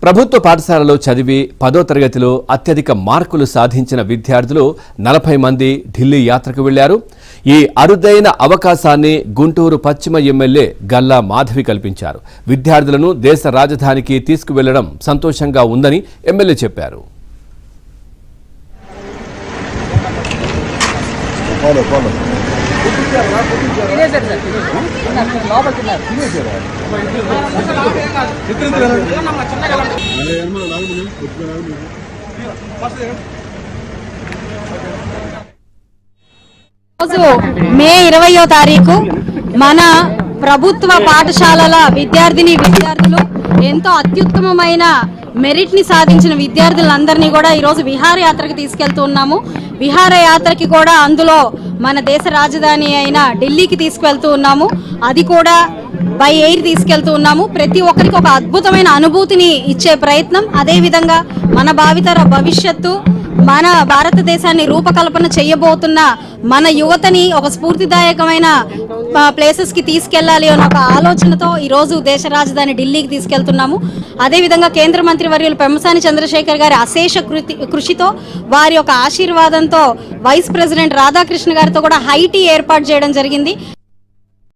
ప్రభుత్వ పాఠశాలలో చదివి 10వ తరగతిలో అత్యధిక మార్కులు సాధించిన విద్యార్థులు 40 మంది ఢిల్లీ యాత్రకు వెళ్లారు. ఈ అరుదైన అవకాశాన్ని గుంటూరు పశ్చిమ ఎమ్మెల్యే గల్లా మాధవి కల్పించారు. విద్యార్థులను దేశ రాజధానికి తీసుకువెళ్లడం సంతోషంగా ఉందని ఎమ్మెల్యే చెప్పారు. మే 20వ తారీఖు మన ప్రభుత్వ పాఠశాలల విద్యార్థులు ఎంతో అత్యుత్తమమైన మెరిట్ ని సాధించిన విద్యార్థులందరినీ కూడా ఈరోజు విహారయాత్రకు తీసుకెళ్తూ ఉన్నాము. విహారయాత్రకి కూడా అందులో మన దేశ రాజధాని అయిన ఢిల్లీకి తీసుకువెళ్తూ ఉన్నాము. అది కూడా బై ఎయిర్ తీసుకెళ్తూ ఉన్నాము. ప్రతి ఒక్కరికి ఒక అద్భుతమైన అనుభూతిని ఇచ్చే ప్రయత్నం, అదేవిధంగా మన భావితర భవిష్యత్తు, మన భారతదేశాన్ని రూపకల్పన చేయబోతున్న మన యువతని ఒక స్ఫూర్తిదాయకమైన ప్లేసెస్ కి తీసుకెళ్లాలి అనే ఒక ఆలోచనతో ఈరోజు దేశ రాజధాని ఢిల్లీకి తీసుకెళ్తున్నాము. అదేవిధంగా కేంద్ర మంత్రి వర్యులు పెమ్మసాని చంద్రశేఖర్ గారి అశేష కృషితో, వారి యొక్క ఆశీర్వాదంతో వైస్ ప్రెసిడెంట్ రాధాకృష్ణ గారితో కూడా హై టీ ఏర్పాటు చేయడం జరిగింది.